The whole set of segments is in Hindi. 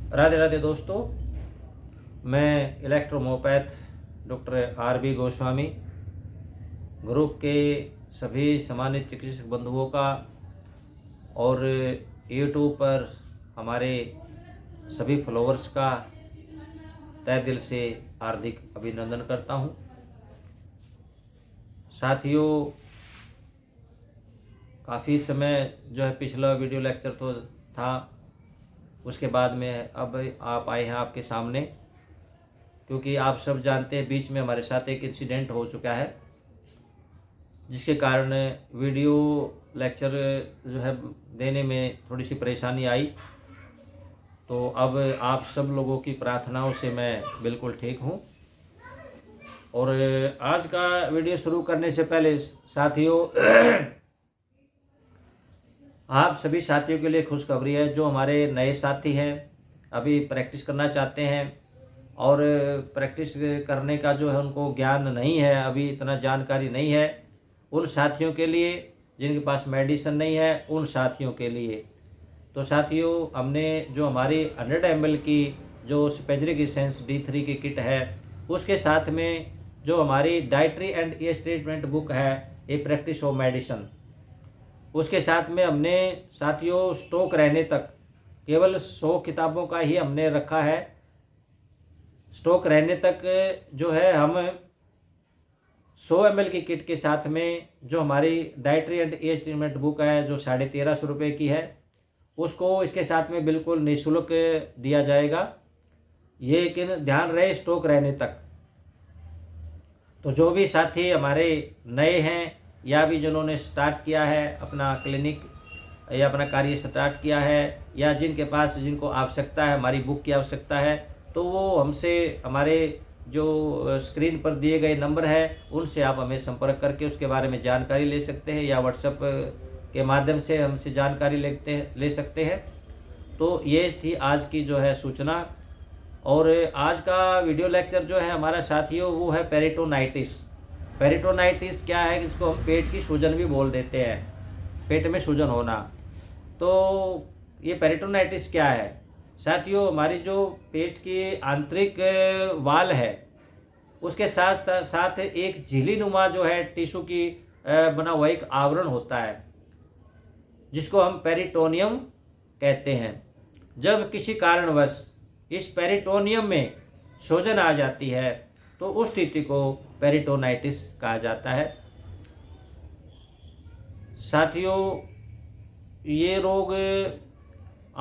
राधे राधे दोस्तों, मैं इलेक्ट्रोमोपैथ डॉक्टर आर.बी. गोस्वामी ग्रुप के सभी सम्मानित चिकित्सक बंधुओं का और यूट्यूब पर हमारे सभी फॉलोअर्स का तहे दिल से हार्दिक अभिनंदन करता हूं। साथियों, काफ़ी समय जो है पिछला वीडियो लेक्चर तो था, उसके बाद में अब आप आए हैं आपके सामने, क्योंकि आप सब जानते हैं बीच में हमारे साथ एक इंसिडेंट हो चुका है, जिसके कारण वीडियो लेक्चर जो है देने में थोड़ी सी परेशानी आई। तो अब आप सब लोगों की प्रार्थनाओं से मैं बिल्कुल ठीक हूँ। और आज का वीडियो शुरू करने से पहले साथियों आप सभी साथियों के लिए खुशखबरी है। जो हमारे नए साथी हैं, अभी प्रैक्टिस करना चाहते हैं और प्रैक्टिस करने का जो है उनको ज्ञान नहीं है, अभी इतना जानकारी नहीं है, उन साथियों के लिए, जिनके पास मेडिसिन नहीं है, उन साथियों के लिए। तो साथियों, हमने जो हमारी 100 ml की जो स्पेजरिक एसेंस D3 की किट है, उसके साथ में जो हमारी dietary and age treatment book है, ए प्रैक्टिस ऑफ मेडिसिन, उसके साथ में हमने साथियों स्टॉक रहने तक केवल 100 किताबों का ही हमने रखा है। स्टॉक रहने तक जो है हम 100 ml की किट के साथ में जो हमारी dietary and age treatment book है, जो 1350 रुपये की है, उसको इसके साथ में बिल्कुल निःशुल्क दिया जाएगा। ये लेकिन ध्यान रहे स्टॉक रहने तक। तो जो भी साथी हमारे नए हैं या भी जिन्होंने स्टार्ट किया है अपना क्लिनिक या अपना कार्य स्टार्ट किया है, या जिनके पास जिनको आवश्यकता है, हमारी बुक की आवश्यकता है, तो वो हमसे हमारे जो स्क्रीन पर दिए गए नंबर है उनसे आप हमें संपर्क करके उसके बारे में जानकारी ले सकते हैं, या व्हाट्सएप के माध्यम से हमसे जानकारी ले सकते हैं। तो ये थी आज की जो है सूचना। और आज का वीडियो लेक्चर जो है हमारा साथियों, वो है पेरिटोनाइटिस। पेरिटोनाइटिस क्या है, जिसको हम पेट की सूजन भी बोल देते हैं, पेट में सूजन होना। तो ये पेरिटोनाइटिस क्या है साथियों, हमारी जो पेट की आंतरिक वाल है, उसके साथ साथ एक झिल्ली नुमा जो है टिश्यू की बना हुआ एक आवरण होता है, जिसको हम पेरिटोनियम कहते हैं। जब किसी कारणवश इस पेरिटोनियम में सूजन आ जाती है तो उस स्थिति को पेरिटोनाइटिस कहा जाता है। साथियों, ये रोग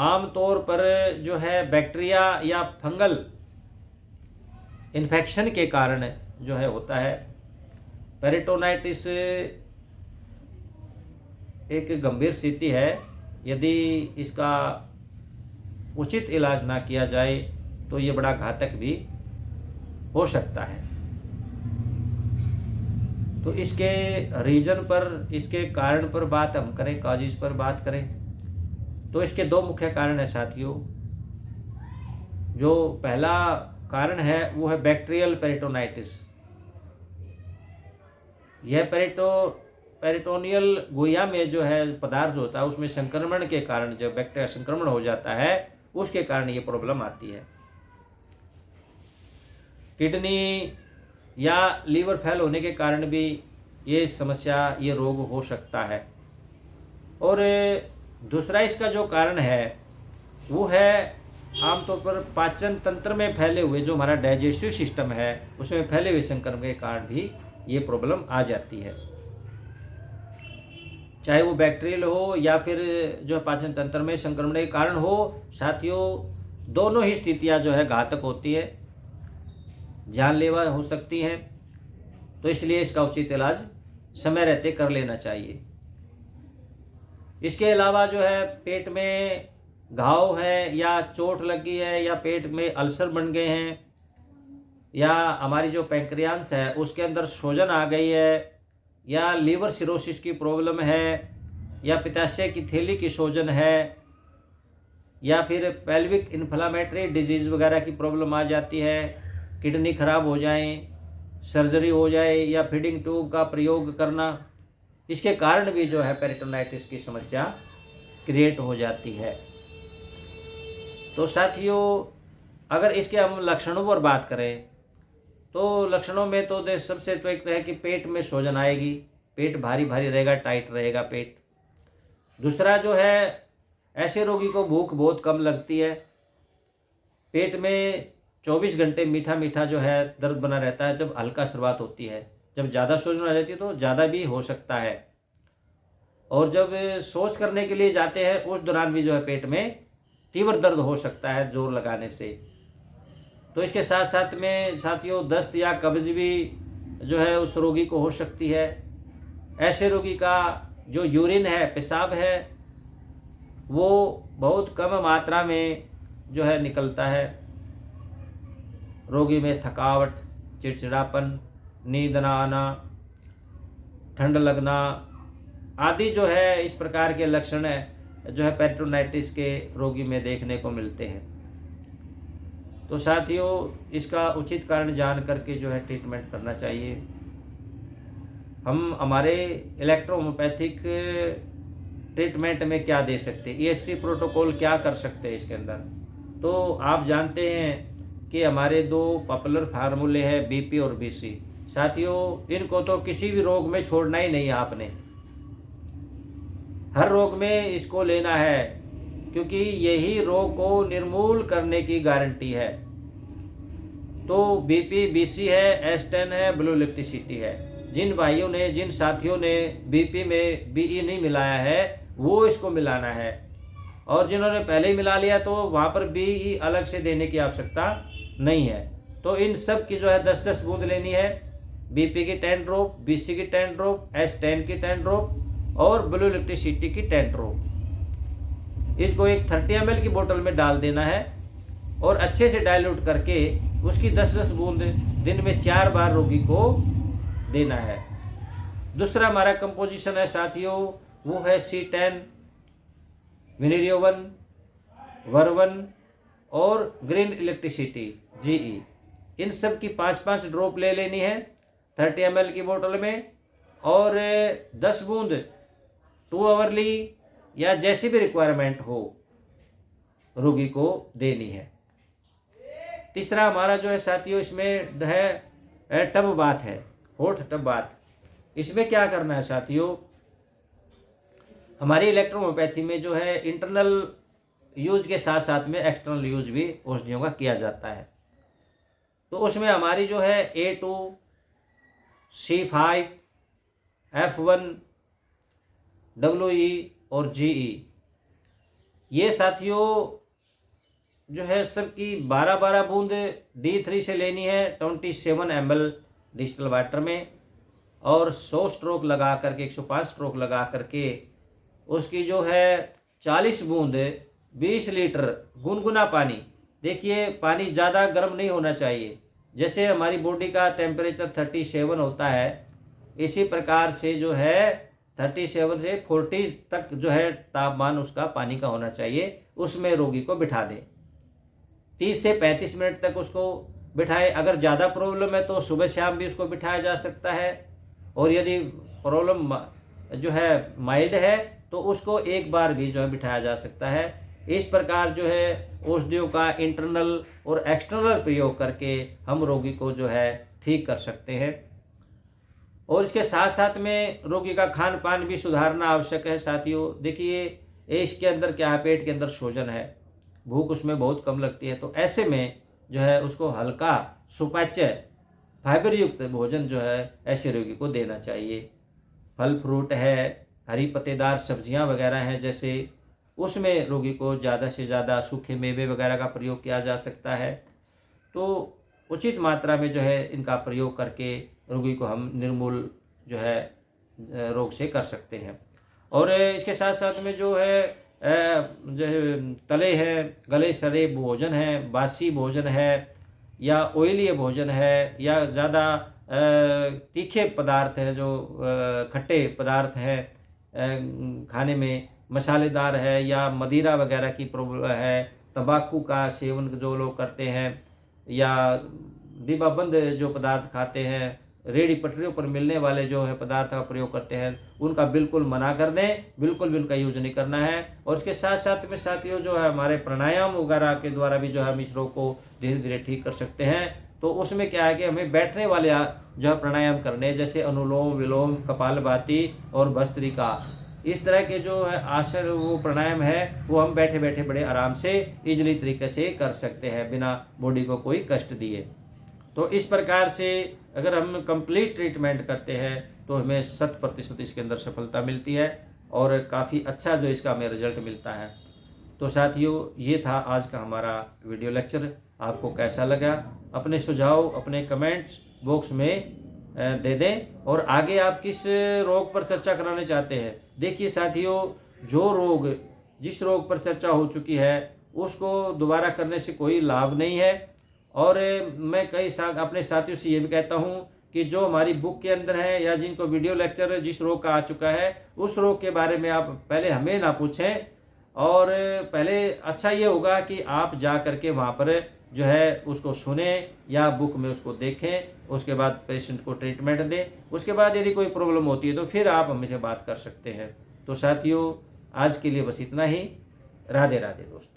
आमतौर पर जो है बैक्टीरिया या फंगल इन्फेक्शन के कारण जो है होता है। पेरिटोनाइटिस एक गंभीर स्थिति है। यदि इसका उचित इलाज ना किया जाए तो ये बड़ा घातक भी हो सकता है। तो इसके रीजन पर, इसके कारण पर बात हम करें, काजेज पर बात करें, तो इसके दो मुख्य कारण है साथियों। जो पहला कारण है वो है बैक्टीरियल पेरिटोनाइटिस। यह पेरिटोनियल गुहा में जो है पदार्थ होता है, उसमें संक्रमण के कारण, जब बैक्टीरिया संक्रमण हो जाता है उसके कारण ये प्रॉब्लम आती है। किडनी या लीवर फेल होने के कारण भी ये समस्या, ये रोग हो सकता है। और दूसरा इसका जो कारण है वो है आमतौर पर पाचन तंत्र में फैले हुए, जो हमारा डाइजेस्टिव सिस्टम है उसमें फैले हुए संक्रमण के कारण भी ये प्रॉब्लम आ जाती है। चाहे वो बैक्टीरियल हो या फिर जो पाचन तंत्र में संक्रमण के कारण हो, साथियों दोनों ही स्थितियां जो है घातक होती है, जानलेवा हो सकती हैं। तो इसलिए इसका उचित इलाज समय रहते कर लेना चाहिए। इसके अलावा जो है पेट में घाव है या चोट लगी है या पेट में अल्सर बन गए हैं, या हमारी जो पैंक्रियास है उसके अंदर सूजन आ गई है, या लीवर सिरोसिस की प्रॉब्लम है, या पित्ताशय की थैली की सूजन है, या फिर पेल्विक इन्फ्लामेटरी डिजीज़ वगैरह की प्रॉब्लम आ जाती है, किडनी खराब हो जाए, सर्जरी हो जाए, या फीडिंग ट्यूब का प्रयोग करना, इसके कारण भी जो है पेरिटोनाइटिस की समस्या क्रिएट हो जाती है। तो साथियों, अगर इसके हम लक्षणों पर बात करें तो लक्षणों में तो सबसे तो एक तो है कि पेट में सूजन आएगी, पेट भारी भारी रहेगा, टाइट रहेगा पेट। दूसरा जो है, ऐसे रोगी को भूख बहुत कम लगती है, पेट में 24 घंटे मीठा मीठा जो है दर्द बना रहता है जब हल्का शुरुआत होती है। जब ज़्यादा सूजन आ जाती है तो ज़्यादा भी हो सकता है। और जब शौच करने के लिए जाते हैं उस दौरान भी जो है पेट में तीव्र दर्द हो सकता है जोर लगाने से। तो इसके साथ साथ में साथियों, दस्त या कब्ज भी जो है उस रोगी को हो सकती है। ऐसे रोगी का जो यूरिन है, पेशाब है, वो बहुत कम मात्रा में जो है निकलता है। रोगी में थकावट, चिड़चिड़ापन, नींद ना आना, ठंड लगना आदि जो है इस प्रकार के लक्षण जो है पेरिटोनाइटिस के रोगी में देखने को मिलते हैं। तो साथियों, इसका उचित कारण जान करके जो है ट्रीटमेंट करना चाहिए। हम हमारे इलेक्ट्रोहोम्योपैथिक ट्रीटमेंट में क्या दे सकते हैं, ईएसटी प्रोटोकॉल क्या कर सकते हैं इसके अंदर। तो आप जानते हैं कि हमारे 2 पॉपुलर फार्मूले हैं, बीपी और बीसी। साथियों, इनको तो किसी भी रोग में छोड़ना ही नहीं है आपने, हर रोग में इसको लेना है, क्योंकि यही रोग को निर्मूल करने की गारंटी है। तो बीपी, बीसी है, एस10 है, ब्लू इलेक्ट्रिसिटी है। जिन भाइयों ने, जिन साथियों ने बीपी में बीई नहीं मिलाया है वो इसको मिलाना है, और जिन्होंने पहले ही मिला लिया तो वहाँ पर बीई अलग से देने की आवश्यकता नहीं है। तो इन सब की जो है 10-10 बूंद लेनी है। बीपी की 10 ड्रॉप, बीसी की 10 ड्रॉप, एस10 की 10 ड्रॉप और ब्लू इलेक्ट्रिसिटी की 10 ड्रॉप। इसको एक 30 ml की बोतल में डाल देना है और अच्छे से डाइल्यूट करके उसकी 10-10 बूंद दिन में 4 बार रोगी को देना है। दूसरा हमारा कंपोजिशन है साथियों, वो है C10, विनेरियोवन, वर्वन और ग्रीन इलेक्ट्रिसिटी GE। इन सब की 5-5 ड्रॉप ले लेनी है 30 ml की बोतल में, और 10 बूंद 2 आवरली या जैसी भी रिक्वायरमेंट हो रोगी को देनी है। तीसरा हमारा जो है साथियों, इसमें है टब बाथ है, हॉट टब बाथ। इसमें क्या करना है साथियों, हमारी इलेक्ट्रोहोम्योपैथी में जो है इंटरनल यूज के साथ साथ में एक्सटर्नल यूज भी औषधियों का किया जाता है। तो उसमें हमारी जो है A2, C5, F1, WE और GE, ये साथियों जो है सबकी 12-12 बूंद D3 से लेनी है 27 ml डिस्टिल वाटर में, और 100 स्ट्रोक लगा करके, 105 स्ट्रोक लगा करके उसकी जो है 40 बूंद 20 लीटर गुनगुना पानी। देखिए, पानी ज़्यादा गर्म नहीं होना चाहिए, जैसे हमारी बॉडी का टेम्परेचर 37 होता है, इसी प्रकार से जो है 37 से 40 तक जो है तापमान उसका पानी का होना चाहिए। उसमें रोगी को बिठा दें, 30 से 35 मिनट तक उसको बिठाएं। अगर ज़्यादा प्रॉब्लम है तो सुबह शाम भी उसको बिठाया जा सकता है, और यदि प्रॉब्लम जो है माइल्ड है तो उसको एक बार भी जो है बिठाया जा सकता है। इस प्रकार जो है औषधियों का इंटरनल और एक्सटर्नल प्रयोग करके हम रोगी को जो है ठीक कर सकते हैं। और इसके साथ साथ में रोगी का खान पान भी सुधारना आवश्यक है साथियों। देखिए, इसके अंदर क्या है, पेट के अंदर सूजन है, भूख उसमें बहुत कम लगती है, तो ऐसे में जो है उसको हल्का सुपाच्य फाइबर युक्त भोजन जो है ऐसे रोगी को देना चाहिए। फल फ्रूट है, हरी पत्तेदार सब्जियां वगैरह हैं जैसे, उसमें रोगी को ज़्यादा से ज़्यादा सूखे मेवे वगैरह का प्रयोग किया जा सकता है। तो उचित मात्रा में जो है इनका प्रयोग करके रोगी को हम निर्मूल जो है रोग से कर सकते हैं। और इसके साथ साथ में जो है तले हैं, गले सड़े भोजन है, बासी भोजन है, या ऑयली भोजन है, या ज़्यादा तीखे पदार्थ है, जो खट्टे पदार्थ हैं खाने में, मसालेदार है, या मदिरा वगैरह की प्रॉब्लम है, तंबाकू का सेवन जो लोग करते हैं, या डिब्बाबंद जो पदार्थ खाते हैं रेहड़ी पटरियों पर मिलने वाले जो है पदार्थ का प्रयोग करते हैं उनका बिल्कुल मना कर दें, बिल्कुल भी उनका यूज नहीं करना है। और इसके साथ साथ में साथियों जो है हमारे प्राणायाम वगैरह के द्वारा भी जो है हम इस रोग को धीरे धीरे ठीक कर सकते हैं। तो उसमें क्या है कि हमें बैठने वाले जो है प्राणायाम करने, जैसे अनुलोम विलोम, कपालभाति और भस्त्रिका, इस तरह के जो है आसन वो प्राणायाम है वो हम बैठे बैठे बड़े आराम से इजली तरीके से कर सकते हैं बिना बॉडी को कोई कष्ट दिए। तो इस प्रकार से अगर हम कंप्लीट ट्रीटमेंट करते हैं तो हमें 100% इसके अंदर सफलता मिलती है और काफ़ी अच्छा जो इसका हमें रिजल्ट मिलता है। तो साथियों ये था आज का हमारा वीडियो लेक्चर। आपको कैसा लगा अपने सुझाव अपने कमेंट्स बॉक्स में दे दें। और आगे आप किस रोग पर चर्चा कराना चाहते हैं। देखिए साथियों, जो रोग जिस रोग पर चर्चा हो चुकी है उसको दोबारा करने से कोई लाभ नहीं है। और मैं कई अपने साथियों से ये भी कहता हूँ कि जो हमारी बुक के अंदर है या जिनको वीडियो लेक्चर जिस रोग का आ चुका है उस रोग के बारे में आप पहले हमें ना पूछें। और पहले अच्छा ये होगा कि आप जा करके वहाँ पर जो है उसको सुने या बुक में उसको देखें, उसके बाद पेशेंट को ट्रीटमेंट दें। उसके बाद यदि कोई प्रॉब्लम होती है तो फिर आप हमसे बात कर सकते हैं। तो साथियों आज के लिए बस इतना ही। राधे राधे दोस्तों।